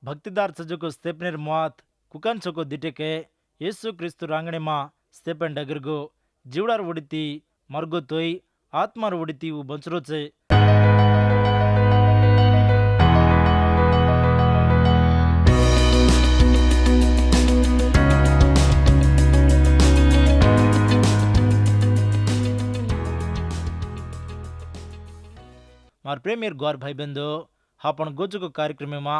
भक्तिदार सजको स्तेपनेर मुआत कुकन चको दिटेके येसु क्रिस्तु रांगणे मा स्तेपन डगरगो जीवडार उड़ती मरगो तोई आत्मार उड़ती वो बंचरो छे। मार प्रेमियर गौर भाई बंधो आपण गोचको कार्यक्रम में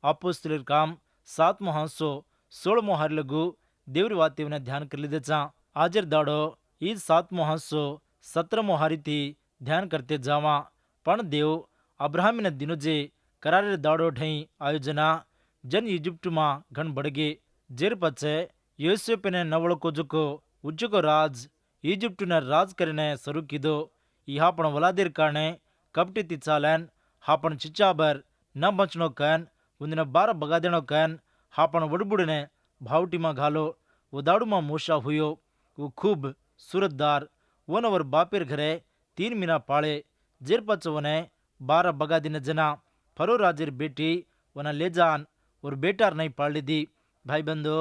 अपोस्तलर काम 7मो हांसो 16मो हारलगू देवरी वात्यवने ध्यान कर लीधे चा। आजर दाड़ो ई 7मो हांसो 17मो हारी ध्यान करते जावा। पण देव अब्राहम ने दिनो जे करारे दाड़ो ढई आयोजना जन इजिप्ट में घन बढ़गे जेर पचे योसेफ ने नवड़ो को जुको उज्जको राज इजिप्ट ने राज करने शुरू कीधो। यह पण वलादेर कारणे कपटी चालन हापण चिच्चाबर न बचनो कैन उन्दिन 12 बगादेनो कैन हापण वडबुड़ने भावटी में घालो। वो दाड़ू में मूसा हुयो वो खूब सूरतदार वनवर बापेर घरे 3 महीना पाले जेर पच वने 12 बगादिन जना फरो राजेर बेटी वना ले जान और बेटार नहीं पाल दी। भाई बंधो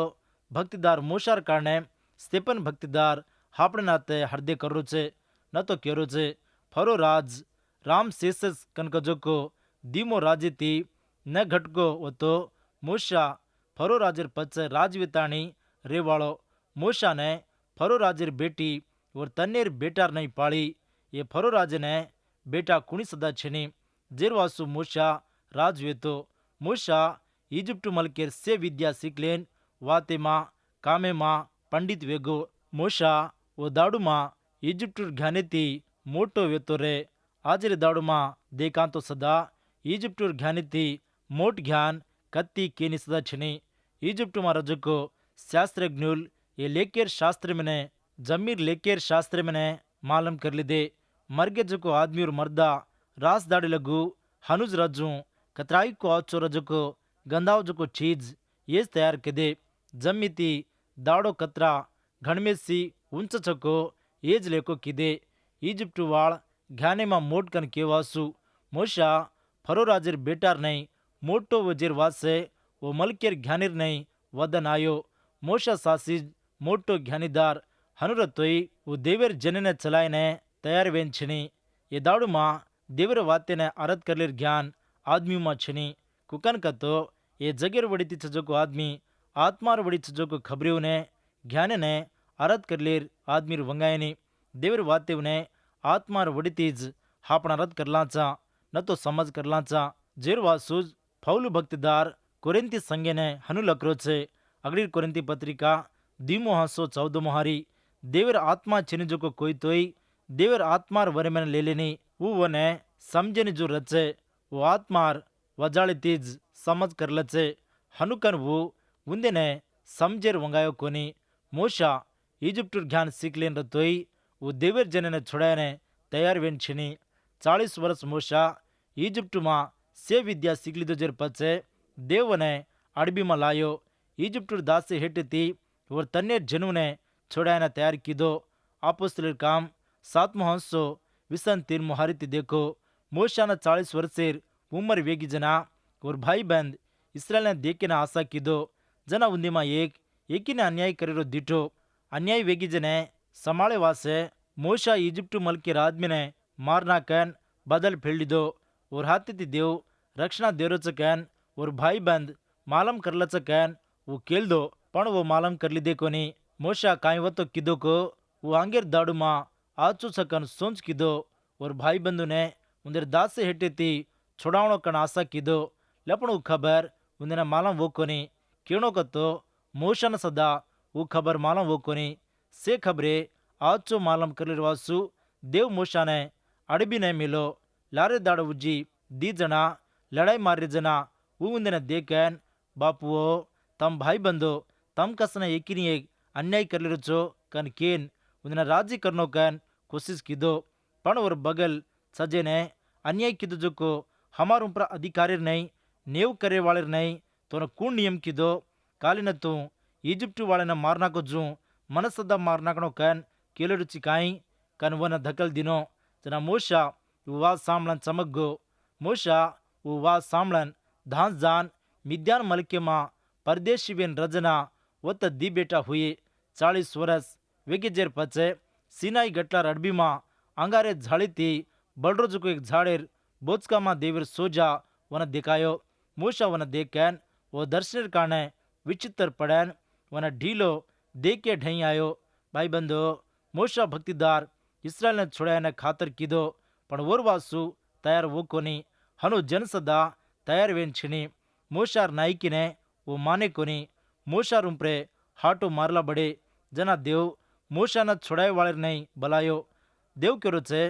भक्तिदार मूसार कारणे स्तेपन भक्तिदार हापण नाते हृदय करो छे न तो केरो छे फरो राज राम शेषस कनकजोको दीमो राजे थी न घटको वो तो मूसा फरो राजेर पचे राजविताणी रेवाड़ो। मूसा ने फरो राजेर बेटी और तन्नेर बेटार नहीं पाली। ये फरो राजे ने बेटा कुणी सदा छनी जेरवासु मूसा राज वेतो। मूसा इजिप्ट मलकेर से विद्या सीखलेन वाते माँ कामे माँ पंडित वेगो। मूसा वो दाड़ू माँ इजिप्ट घाने थी मोटो वेतो रे। आजरे दाड़ू माँ देखा तो सदा इजिप्ट घाने थी मोट ज्ञान कत्ती केनी सदा छनी। इजिप्ट में रजको शास्त्रज्ञुल ये लेकेर शास्त्र में जमीर लेकेर शास्त्र में मालूम कर लीधे। मरगे जको आदमी और मर्दा रास दाड़ी लगू हनुज रजू कतराई को आचो रजको गंदाव जको चीज ये तैयार के दे जमी थी दाड़ो कतरा घणमे सी ऊंच चको येज लेको कीदे। इजिप्ट वाल घाने में मोट कन केवासु मूसा फरो राजेर बेटार नहीं मोटो वजीर वासे वो मलकेर घानीर नहीं वदन आयो। मूसा सासिज मोटो घानीदार हनुरतोई वो देवर जने चलायने तैयार वेन छनी। ये दाड़ू माँ देवर वाते ने अरद करलेर ज्ञान आदमी माँ छनी। कुकन का तो ये जगेर वड़ीती चजो को आदमी आत्मार वड़ी चजो को खबरियों ने ज्ञाने ने अरद करलेर आदमी वंगायनी देवर वाते ने आत्मार वड़ीतीज हापना रद करलाचा न तो समझ करलाचा। जेरवासूज फौलू भक्तिदार कोरिंती संगे ने हनु लकरो छे। अगली कोरिंती पत्रिका 2मो हांसो 14मो हारी देवर आत्मा छेनी को कोई तोई देवर आत्मार वरे में ले लेनी वो वने समझने जो रचे वो आत्मार वजाली तीज समझ कर लचे हनुकन वो उन्दे ने समझेर वंगायो कोनी। मूसा इजिप्ट ज्ञान सीख लेन रतोई वो देवर जने ने छोड़ाने तैयार वेन छनी। 40 वर्ष मूसा इजिप्ट में से विद्या सीख लीधो जेर पचे देव ने अड़बी में लायो। इजिप्ट दासी हेठ थी और तन्ने जनु ने छोड़ाने तैयार कीधो। अपोस्तलर काम 7मो हांसो 23 हारी देखो मूसा ने 40 वर्षेर उम्र वेगी जना और भाई बंद इसराइल ने देखे ना आशा कीधो जना उन्दी में एक ने अन्याय करेरो दीठो अन्याय वेगी जने संभाले वासे मूसा इजिप्ट मलके आदमी ने मारना कैन बदल फेलिदो और हाथी देव रक्षणा देरोच कैन और भाई बंद मालम करलच कैन वो केल दो पण वो मालम कर लीधे कोनी। मूसा काई वतो कीधो को वो आंगेर दाड़ू माँ आचू सकन सोच कीधो और भाई बंधु ने उन्देर दास से हेटे थी छोड़ावणो कन आशा कीधो लपणु खबर उन्देना मालम वो कोनी केणो का तो मूसा न सदा वो खबर मालम वो कोनी से खबरे आचो मालम करवासु देव मूसा ने अड़बी ने मिलो लारे दाड़ उज्जी दी जना लड़ाई मारे जना वो उन्देने देखन बापुओ तम भाई बंधो तम कसने एकिनी एक अन्याय कर लिरुचो कन केन उन्देने राजी करनो कन कोशिश कीधो पण और बगल सजे ने अन्याय कीधो जो को हमार ऊपर अधिकारी नहीं नेव करे वाले नहीं तो कौन नियम कीधो काली न तू इजिप्ट वाले न मारना को जू मनसदा मारना कनो कन केलड़ू चिकाई कन वन धकल दिनो जना मूसा वो वाज सामलन चमक गो मूसा वो वाज सामलन धांस जान मिद्यान मलके में परदेशी बेन रजना वत दी बेटा हुए 40 वर्ष वेगे जेर पचे सिनाई गटलार अडबी में अंगारे झाड़ी थी बलरोज को एक झाड़ेर बोचका में देवर सोजा वन दिखायो मूसा वन देखैन वो दर्शनेर काने विचित्र पड़ैन वन ढीलो देख के ढई आयो। भाई बंधो मूसा भक्तिदार इस्राएल ने छोड़ाने खातर कीधो पण ओरवासु तैयार वो कोनी हनु जनसदा तैयार वेन छिनी मूसार नायकी ने वो माने कोनी मूसार उम्प्रे हाटो मारला बड़े जना देव मूसा न छोड़ाए वाले नहीं बलायो देव के रोचे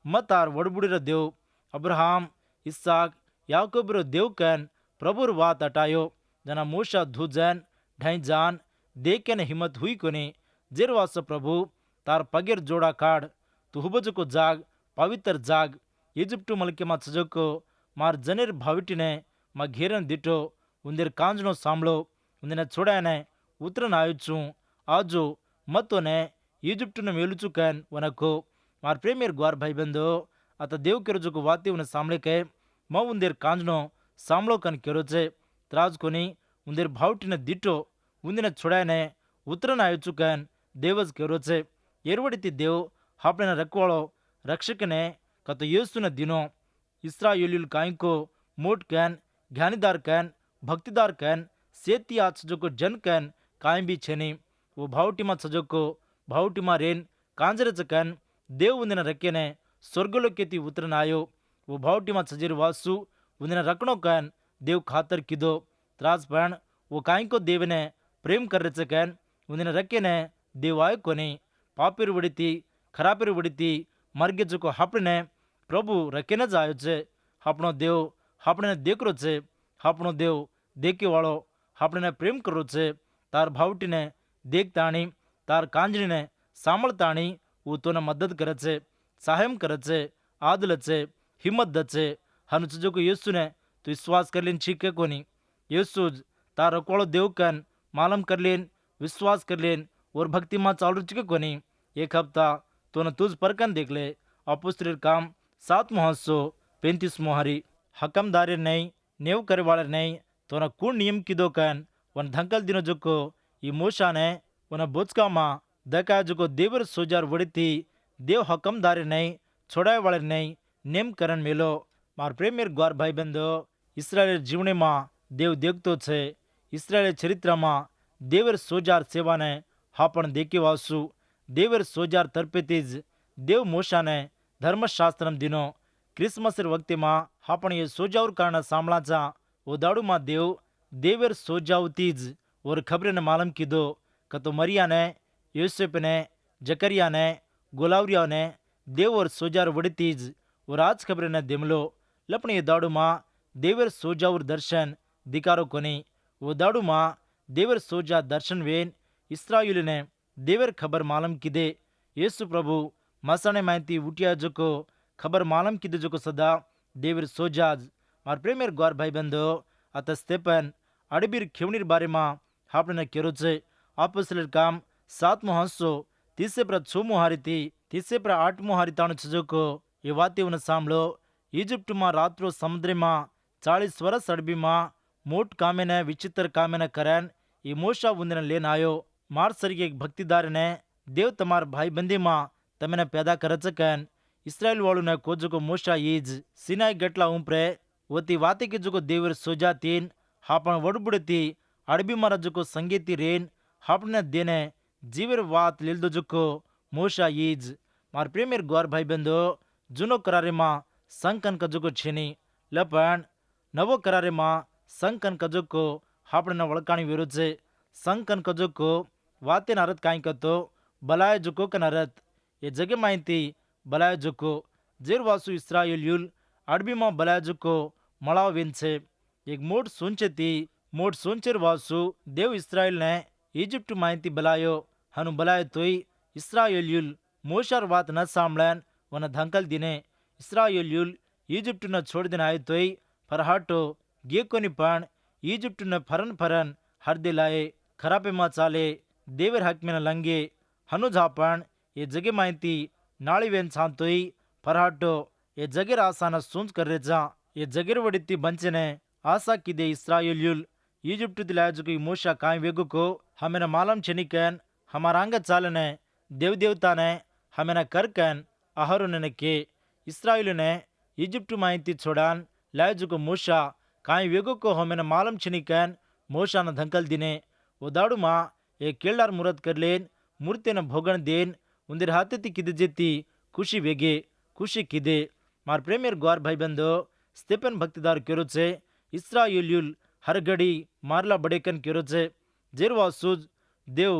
मतार वड़बुड़ीर देव अब्राहम इसहाक याकूबरो देव कैन प्रभुर वात हटायो जना मूसा धूजैन ढाई जान देख के हिम्मत हुई कोनी जेरवास प्रभु तार पगेर जोड़ा काढ़ तू हुबज को जाग पवित्र जाग इजिप्टु मलके मा चजको मार जनेर भाविटिने मा घेरन दिटो उंदेर कांजनो सांभळो उंदिने छोड़ाने उतरन आयुचू आजो मत्तोने इजिप्टुने मेलुचु कैन वनको मार प्रेमियर ग्वार भाई बंदो आता देव केरोजको वाती उन्हें सामले के म उंदेर कांजनो सांभळो कन केरोचे त्राज कोनी उंदेर भावटिने दिटो उंदिने छोड़ाने उतरन आयुचु कैन देवज केरोचे एरवडिति देव हापने रखवाळो रक्षकने कतो येसुने दिनो इस्राएलिल काइको मोट कैन ज्ञानीदार कैन भक्तिदार कैन सेती आ सजोको जन कैन कायम भी छेनी वो भावटी मा सजोको भावटी मा रेन कांजरच कैन देव उंदिने रक्केने स्वर्गलोकेती उतरन आयो वो भावटी मा सजीर वासु उंदिने रखणो कैन देव खातर किदो त्रास पण वो काइको देवने प्रेम करच कैन उंदिने रक्केने देव आयो कोनी पापिर वडिती खरापिर वडिती मर्गे जोको हापने प्रभु रखेने जायो छे हापणो देव हापने देखरो छे हापणो देव देखे वाळो हापने प्रेम करो छे तार भावटीने देखताणी तार कांजणीने सांभळताणी वो तोने मदद करे छे सहायम करे छे आदले छे हिम्मत दे छे हनुच जोको येसुने तू विश्वास करलेन चीके कोनी येसुज तार रखवाळो देव कन मालूम करलेन विश्वास करलेन और भक्ति मां चालू चिके कोनी एक हफ्ता तोने तुझ परकन देख ले अपोस्तलर काम 7:35 मोहरी हकमदारी नहीं नेव करे वाले नहीं तोना कुण नियम किदो कन वन धंकल दिनो जोको ई मूसा ने वन बोचका मा दका जोको देवर सोजार वड़ीती देव हकमदारी नहीं छोड़ाए वाले नहीं नेम करन मेलो मार प्रेमियर ग्वार भाई बंदो इस्राएल जीवने मा देव देखतो छे इस्राएल चरित्र मा देवर सोजार सेवा ने हापण देखे वासु देवर सोजार तर्पेतीज देव मूसा ने धर्मशास्त्रम दिनो क्रिसमस वक्ति मा हापण ये सोजावर कारण सांभळाचा उदाड़ू मा देव देवर सोजावतीज और खबरे ने मालूम कीधो कतो मरिया ने यूसुफ ने जकरिया ने गोलावरिया ने देव और सोजार वड़तीज और आज खबरे ने दिमलो लपने ये दाड़ू मा देवर सोजावर दर्शन दिकारो कोनी वो दाड़ू मा देवर सोजा दर्शन वेन इस्राएल ने देवर खबर मालूम कीधे येसु प्रभु मसाने माहिती उठिया जोको खबर मालूम कीधे जोको सदा देवर सोजाज मार प्रेमियर ग्वार भाई बंदो आता स्तेपन अडबीर खेवनीर बारे मा हापने केरो छे अपोस्तलर काम 7:36 हारीती 8 हारी ताणु छजोको ये वाते उन सांभळो इजिप्ट मा रात्रो समुद्र मा 40 वर्ष अडबी मा मोट कामेने विचित्र कामेने करन ये मूसा उंदिने लेन आयो मार सरिगे एक भक्तिदार ने देव तमार भाई बंदी मा तमने पैदा करच कैन इस्राएल वालू ने को जोको मूसा ईज सिनाई गटला उम्प्रे वती वाते के जोको देवर सोजा तीन हापण वडबुड़ती अडबी मारा जोको संगीती रेन हापने देने जीवर वात लिल दो जोको मूसा ईज मार प्रेमियर ग्वार भाई बंदो जुनो करारे मा संकन का जोको छेनी लपण नवो करारे मा संकन का जोको हापणे वळकाणी विरुद्ध छे संकन का जोको वाते नरत काई कतो बलाय जोको का नरत ये जगे माहिती बलाय जोको जेर वासु इस्राएलियुल अडबी मा बलाय जोको मळाव वेंचे एक मोट सोंचेर वासु देव इस्राएल ने इजिप्ट माहिती बलायो हनु बलाय तोय इस्राएलियुल मोशार वात न सांभळन वन धंकल दिने इस्राएलियुल इजिप्ट न छोड़ दिन आय तोय फरहाटो गेकोनी पण इजिप्ट न फरन हरदे लाए खरापे मा चाले देवर हक में न लंगे हनु झापण ये जगे माहिती नाळी वेन सांतोई फरहाटो ये जगेर आसाना सूंच कर रेजा ये जगेर वडिती बंचने आशा किदे इस्राएलियुल ఈజిప్టు దిలాజుకు మూష కాయ వెగుకు హమెన మాలం చెనికన్ హమారాంగ చాలనే దేవదేవతానే హమెన కర్కన్ అహరునెనకే ఇస్రాయిలునే ఈజిప్టు మాయింతి చూడాన్ లాజుకు మూష కాయ వెగుకు హమెన మాలం చెనికన్ మూషాన ధంకల్ దినే ఉదాడుమా ఏ కేళ్లార్ మురత్ కర్లేన్ మూర్తెన భోగన్ దేన్ ఉందిర్ हाथेती किदे जेती खुशी वेगे खुशी किदे मार प्रेमियर ग्वार भाई बंदो स्तेपन भक्तिदार केरो छे इस्राएलियुल हर घड़ी मारला बड़ेकन केरो छे जेरवा सूज देव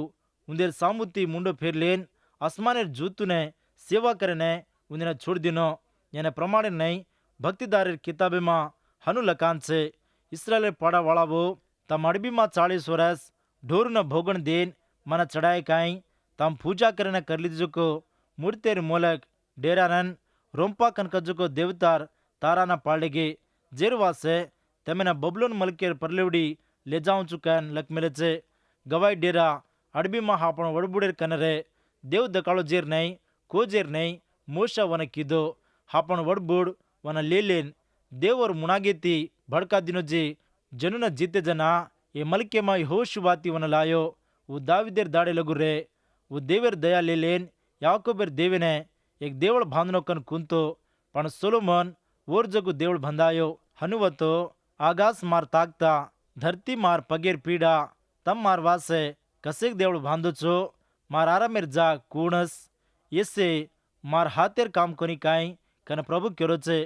उंदेर सामुती मुंडो फेर लेन आसमानेर जूतुने सेवा करने उन्हें छोड़ दिनो याने प्रमाण नहीं भक्तिदारेर किताबे मां हनु लकान छे इस्राएलेर पाड़ा वाळावो तम अडबी मां 40 वर्ष ढोर न भोगण देन मन चढ़ाए काई तम पूजा करने कर लीजुको मूर्तेर मोलक डेरानन रोंपा कनकजुको देवतार ताराना पाड़ेगे जेरवासे तमेना बबलोन मलकेर परलेवड़ी ले जाऊं चुकन लक मिले छे गवाई डेरा अडबी मां हापण वड़बुडेर कनरे देव दकाळो जेर नहीं को जेर नहीं मोशा वन कीधो हापण वड़बुड वन लेलेन देव और मुनागेती भड़का दिनो जे जनुन जीते जना ये मलके मां यहोशुवाती वन लायो वो दाविदेर दाड़े लगु रे वो देवेर दया लेलेन याकोबेर देवेने एक देवळ बांधनो कन कुंतो पण सोलोमन ओर जगु देवळ बंधायो हनुवतो आगास मार ताकता धरती मार पगेर पीड़ा तम मार वासे कसेक देवळ बांधो छो मार आरामेर जा कूणस येसे मार हाथेर काम कोनी काई कन प्रभु केरो छे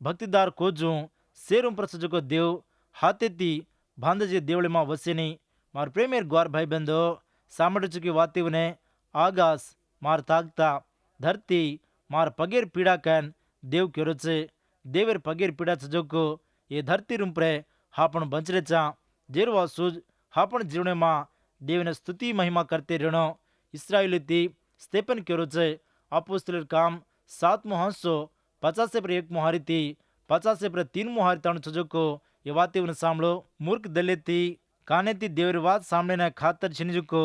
भक्तिदार कोजू सेरुम प्रसजको देव हाथेती बांधजे देवळे मां वसेनी मार प्रेमेर ग्वार भाई बंदो सामडचुकी वातीवने आगास मार ताकता धरती मार पगेर पीड़ा कन देव केरो छे देवेर पगेर पीड़ा सजोको ये धरती रूपरे हापण बंचरे चा जेरवा सूज हापण जीवने मां देवने स्तुति महिमा करते रहणो इस्राएली स्तेपन केरो छे अपोस्तलर काम 7:50 पर 1 मुहारी थी 50 पर 3 मुहारी तण सजोको ये वातीवन सांभळो मूर्ख दलेती कानेती देवर वात सामने खातर छिनिजुको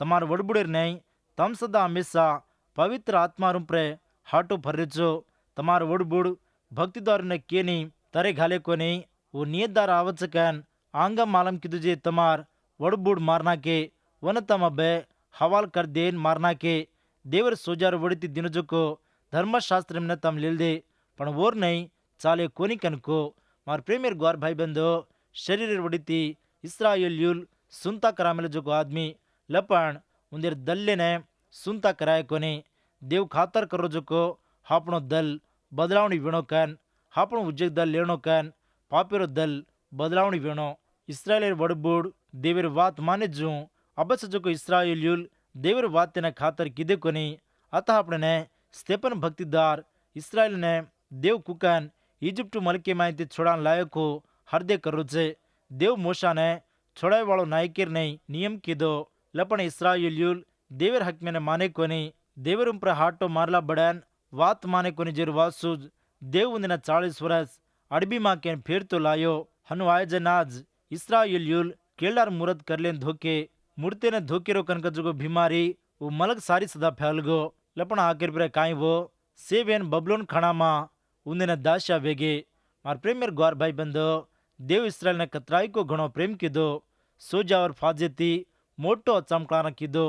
तमार वड़बुडेर नहीं तम सदा हमेशा पवित्र आत्मा रूपरे हाटो फर्रेचो तमार वड़बुड भक्तिदार ने केनी तरे घाले कोनी वो नियतदार आवचकन आंगा मालम किदुजे तमार वड़बुड मारना के वन तम बे हवाल कर देन मारना के देवर सोजार वड़ती दिनजुको धर्मशास्त्र में तम लेल दे पण वोर नहीं चाले कोनी कनको मार प्रेमेर ग्वार भाई बंदो शरीर वड़ती इस्राएलियुल सुनता करामेले जो आदमी लपण उंदेर दल्ले ने सुनता कराए कोनी देव खातर करो जो हापणो दल बदलावणी वीणो कन हापणो उज्जक दल लेणो कन पापेरो दल बदलावणी वीणो इस्राएलेर वड़बुड देवेर वात माने जू अबस जो इस्राएलियुल देवेर वात ने खातर किदे कोनी अतः अपने स्तेपन भक्तिदार इस्राएल ने देव कुकन इजिप्ट मलके माहिती छोड़ान लायको हरदे करो छे देव मूसा ने छोड़ाई वालों नायकेर नहीं नियम कीधो लपण इस्राएलियुल देवेर हक में माने कोनी देवेर उपर हाटो मारला बड़न वात माने कोनी जेर वासूज देव उन्दिन 40 वर्ष अडबी मां के फेर तो लायो हनु आय जनाज इस्राएलियुल केलार मुरत करलेन धोके मूर्ते ने धोके रो कनक जो बीमारी वो मलक सारी सदा फैल गो लपण आखिर पर काई वो सेवेन बबलोन खणा मां उन्दिन दाशा वेगे मार प्रेमेर ग्वार भाई बंदो देव इस्राएल ने कतराई को घणो प्रेम कीधो सोजा और फाजेती मोटो चमकाना कीधो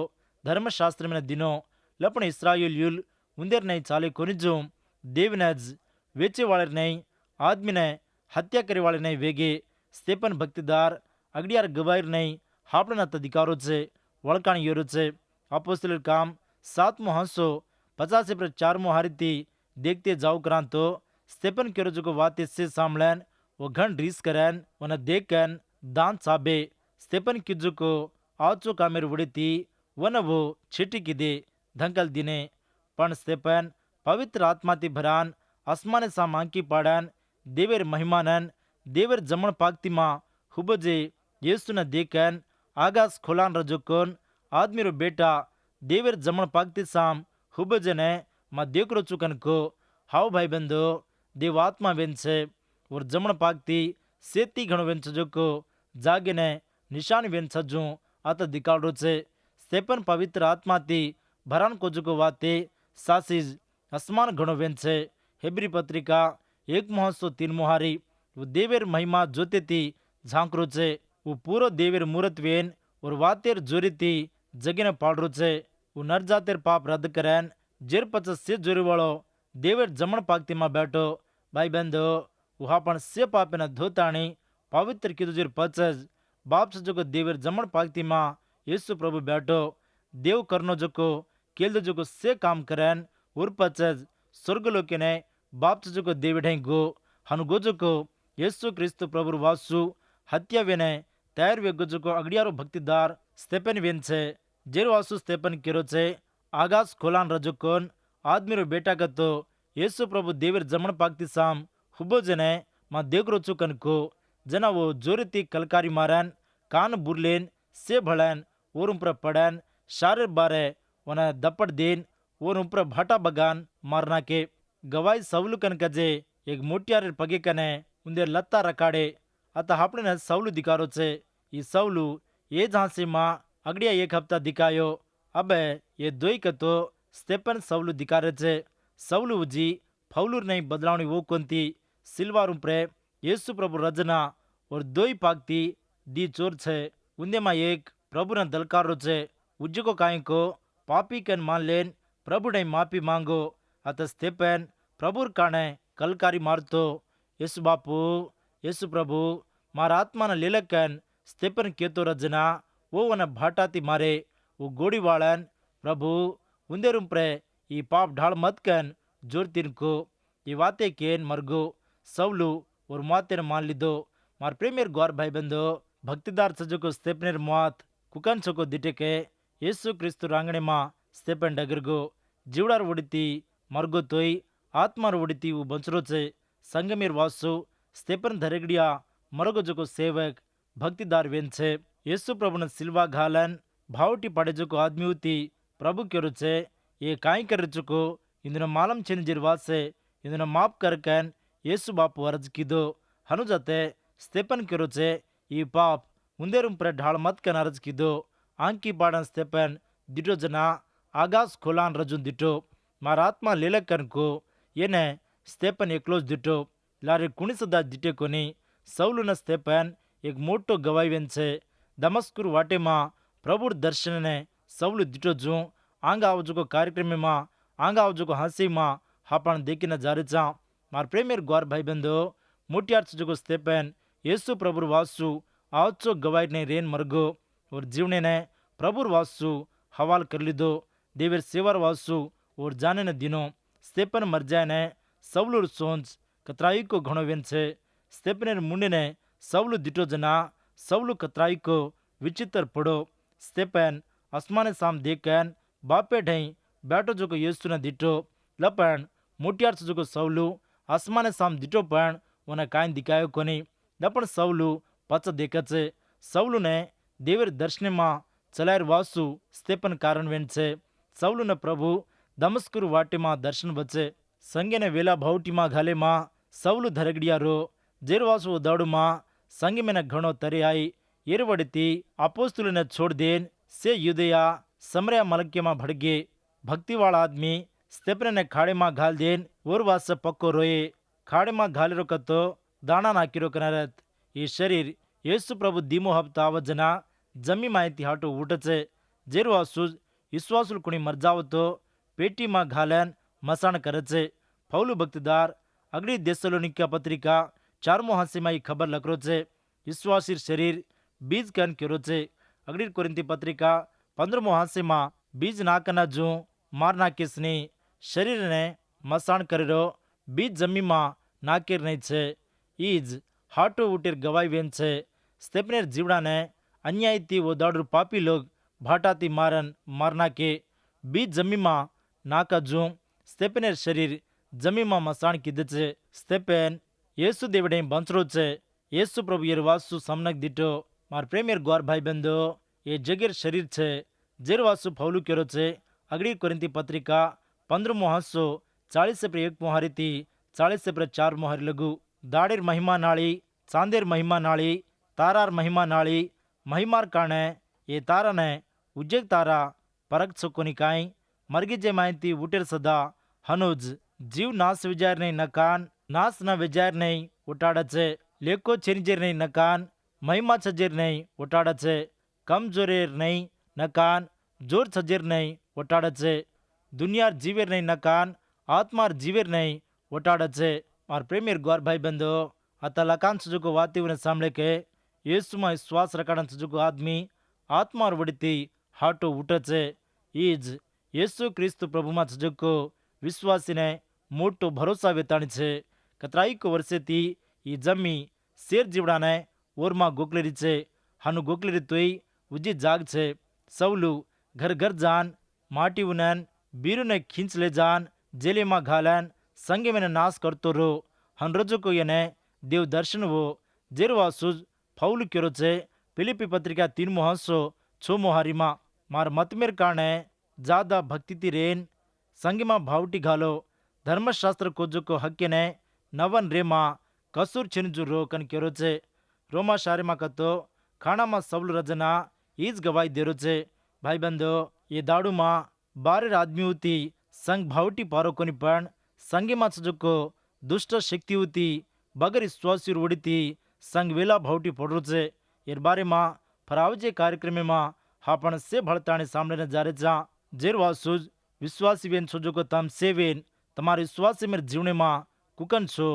धर्मशास्त्र में दिनो लपण इस्राएलियुल उंदेर नहीं चाले कोनिजो देव नज वेचे वाले नहीं आदमी ने हत्या करे वाले नहीं वेगे स्तेपन भक्तिदार अगड़ियार गवायर नहीं हापड़ना अधिकारों से वड़काण योरो से अपोस्तलर काम 7:50 पर 4 मुहारी थी देखते जाओ करान तो स्तेपन केरो जो वाते से सामलन वो घन रीस करन वन देखन दान साबे स्तेपन किजु को आचो कामेर उड़ी थी वन वो छिटी की दे धंकल दिने पण स्तेपन पवित्र आत्मा ती भरान आसमाने सा मांकी पाड़न देवेर महिमानन देवेर जमण पाकती मां हुबजे येसु न देखन आगास खोलान रजोकोन आदमी रो बेटा देवेर जमण पाकती साम हुबजे ने मां देख रो चुकन को हाउ भाई बंदो देव आत्मा वेंचे और जमण पाकती सेती घणो वेंच जोको जागे ने निशान वेंच जू आता दिकाड़ो छे स्तेपन पवित्र आत्मा ती भरान को जोको वाते सासीज आसमान घणो वेंचे हेब्री पत्रिका 1:3 मुहारी वो देवेर महिमा जोतेती झांकरो छे। वो पूरो देवेर मूर्तवेन और वातेर जोरीती जगीने पाड़रो छे। वो नरजातेर पाप रद्द करेन जेर पचा से जोरी वालो देवेर जमण पाकती में बैठो। भाई बंधो वहा पण से पापेना धोताणी पवित्र कीधु जेर पचज बाप से जो देवेर जमण पाकती में यीशु प्रभु बैठो। देव करनो जो केल जो से काम करेन उर पचज स्वर्गलोके ने बाप से जो देविढ गो हनु गोजको यीशु क्रिस्तु प्रभु वासु हत्या वेने तैयार वे गोजको अगड़ियारो भक्तिदार स्तेपन वेन छे जेर वासु स्तेपन केरो छे आगास खोलान रजोकोन आदमीरो बेटा का तो यीशु प्रभु देवर जमण पाकती साम हुबो जने मा देगरो चुकन को जना वो जोरती कलकारी मारन कान बुरलेन से भड़न और उम्र पड़न शारे बारे वना दपड़ देन और उम्र भाटा बगान मारना के गवाई सवलु कन कजे एक मोटियारे पगे कने उंदे लत्ता रकाड़े अतः आपने ने सवलु दिकारो छे। ये सवलु ये झांसी मां अगड़िया एक हफ्ता दिखायो अब ये दोई कतो स्तेपन सवलु दिकारे छे। सवलु उजी फौलूर नहीं बदलावनी वो कोंती सिल्वार उम्प्रे यीशु प्रभु रजना और दोई पाकती दी चोर छे उन्दे मां एक प्रभु ने दलकारो छे उज्जको काई को पापी कन मान लेन प्रभु ने माफी मांगो अतः स्तेपन प्रभुर काने कलकारी मारतो यीशु बापू यीशु प्रभु मारा आत्मा ने लेलकन स्तेपन केतो रजना वो वन भाटाती मारे वो गोड़ी वालन प्रभु उन्दे रुम्प्रे ई पाप ढाल मत कन जोर तिनको ये वाते केन मरगो सवलु और माते मान लीधो मार प्रेमियर गौर भाई बंधो भक्तिदार सजको स्तेपनेर मात कुकन छको दिटेके यीशु क्रिस्तु रांगणे मां स्तेपन डगरगो जीवडार उड़ती मरगो तोई आत्मार उड़ती वो बंचरो छे संगमेर वासु स्तेपन धरेगड़िया मरगो जको सेवक भक्तिदार वेन छे यीशु प्रभु ने सिल्वा घालन भावटी पड़े जको आदमी होती प्रभु केरो छे ये काई कर चुको इंदुन मालम छेन जिरवासे इंदुन माप करकन यीशु बापू अर्ज कीधो हनु जाते स्तेपन केरो छे ये पाप उंदेरुम पर ढाल मत कन अर्ज कीधो आंकी पाड़न स्तेपन दिटो जना आगास खोलान रजुन दिटो मारा आत्मा लेलक कन को ये ने स्तेपन एकलोज दिटो लारे कुणी सदा दिटे कोनी सौलु न स्तेपन एक मोटो गवाई वेन छे दमस्कुर वाटे मां प्रभुर दर्शन ने सौलु दिटो जू आंगा आवजुको कार्यक्रम मां आंगा आवजुको हंसी मां हापण देखी न जारे चा मार प्रेमियर गौर भाई बंधो मोटियार जुको स्तेपन यीशु प्रभुर वासु आवचो गवाई ने रेन मरगो और जीवने ने प्रभुर वासु हवाल कर लीधो देवर सेवर वासु और जाने ने दिनो स्तेपन मर जाए ने सवलुर सोंच कतराई को घणो वेन छे स्तेपनेर मुंडे ने सवलु दिटो जना सवलु कतराई को विचित्र पड़ो स्तेपन आसमाने साम देखन बापे ढई बैठो जो को यीशु ने दिटो लपन मोटियार जो को सवलु आसमाने साम दिटो पण वने काई दिखायो कोनी लपन सवलु पच देख छे सवलु ने देवर दर्शन मां चलायर वासु स्तेपन कारण वेन छे सवलु ने प्रभु दमस्कुर वाटे मां दर्शन बचे संगे ने वेला भावटी मां घाले मां सवलु धरगड़िया रो जेरवासु दाड़ू मां संगे में न घणो तरे आई एरवड़ती अपोस्तुल ने छोड़ देन से युदया समरिया मलक्य मां भड़गे भक्ति वाला आदमी स्तेपन ने खाड़े मां घाल देन और वास पक्को रोए खाड़े मां घाले रो कतो दाना नाकिरो कनरत ये शरीर यीशु प्रभु दीमो हफ्ता आवजना जमी माहिती हाटो ऊटचे जेरवासु विश्वासुल कुणी मरजावतो पेटी मां घालन मसाण करचे पौलु भक्तिदार अगड़ी देसलोनिका पत्रिका 4मो हांसी में खबर लकरो छे विश्वासी शरीर बीज कन केरो छे अगड़ी कोरिंती पत्रिका 15मो हांसी में बीज नाकना जू मार नाकेसनी शरीर ने मसाण करेरो बीज जमी मां नाकेर नहीं छे ईज हाटो उटेर गवाई वेन छे स्तेपनेर जीवड़ा ने अन्याय थी वो दाड़ू पापी लोग भाटाती मारन मारना के बीज जमी मां नाका जू स्तेपनेर शरीर जमी मां मसाण कीधे छे स्तेपन येसु देवडे बंचरो छे येसु प्रभु येरवासु समनक दिटो मार प्रेमियर गौर भाई बंधो ये जगेर शरीर छे जेरवासु फौलू केरो छे अगड़ी कोरिंती पत्रिका 15मो हांसो 40 से 1 मोहारी थी 40 से 4 मोहारी लगू दाड़ेर महिमा नाड़ी चांदेर महिमा नाड़ी तारार महिमा नाड़ी महिमार काणे ये तारा ने उज्जग तारा परक छकोनी काई मरगी जे माहिती उटेर सदा हनुज जीव नाश विजार नहीं नकान नाश न विजार नहीं उठाड़ छे लेको चेनिजेर नहीं नकान महिमा छजेर नहीं ओटाड़ा छे कमजोरेर नहीं नकान जोर छजेर नहीं ओटाड़ा छे दुनियार जीवेर नहीं नकान आत्मार जीवेर नहीं ओटाड़ा छे और प्रेमियर गौर भाई बंदो आता लकान सुजुको वातीवन सामले के येसुमा विश्वास रखण सुजुको आदमी आत्मार वडिती हाटो उठे ईज येसु क्रिस्तु प्रभुमा सुजुको विश्वासीने मोटो भरोसा वेताणी छे कतराई को वर्षेथी ई जमी शेर जीवड़ाने ओरमा गोकलेरी छे हनु गोकलेरी तोई उजी जाग छे सौलू घर घर जान माटी उनन बीरू ने खींच ले जान जेले में घालन संगे में नाश करतो रो हन रोजो को यने देव दर्शन वो जेरवा सुज फौल क्योरो छे फिलिपी पत्रिका 3 मोहसो 6 मोहारी मा मार मतमेर कारणे ज्यादा भक्ति ती रेन संगे में भावटी घालो धर्मशास्त्र को जो को हक्के ने नवन रे मा कसूर छिनजु रो कन क्योरो छे रोमा शारे मा कतो खाना मा सबल रजना ईज गवाही देरो छे भाई बंदो ये दाड़ू मा बारे आदमी होती संग भावटी पारो कोनी पण संगे मा को दुष्ट शक्ति होती बगर विश्वासी उड़ती संग वेला भावटी पड़ो छे एर बारे मा फरावजे कार्यक्रम में हापण से भड़ताने सामने जारे जा जेर वासुज विश्वासी वेन सोजो को तम सेवेन तमारे विश्वासी मेरे जीवने मा कुकन छो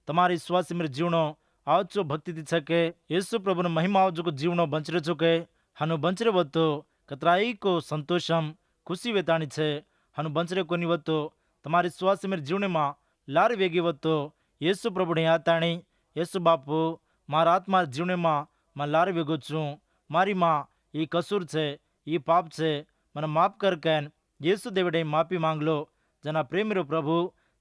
तमारे विश्वासी मेरे जीवनो आज चो भक्ति थी छके येसु प्रभु महिमा जो को जीवनो बंचरे चुके हनु बंचरे वतो कतराई को संतोषम खुशी वेताणी छे हनु बंचरे कोनी वतो तमारे विश्वासी मेरे जीवने मा लार वेगी वतो येसु प्रभु ने आताणी येसु बापू मारा आत्मा जीवने मा लार वेगो छू मारी माँ ये कसूर छे ये पाप छे मन माफ कर कैन येसु देवडे माफी मांग लो जना प्रेमीरो प्रभु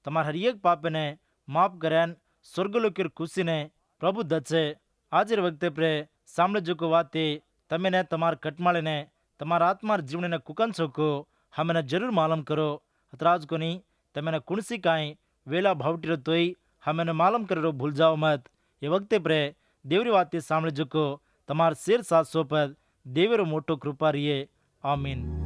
तमार हर एक पाप ने माफ करन स्वर्गलोक खुशी ने प्रभु दचे आज वक्त प्रे सामने जो को वाते तमे ने तमार कटमाले ने तमार आत्मार जीवन ने कुकन सोको हमें जरूर मालूम करो हतराज कोनी तमें कुणसी काई वेला भावटी तोई हमें मालूम करो भूल जाओ मत ये वक्त प्रे देवरी वाते सामने जो को तमार शेर सात सौ पद देवेरो मोटो कृपा रिये आमीन।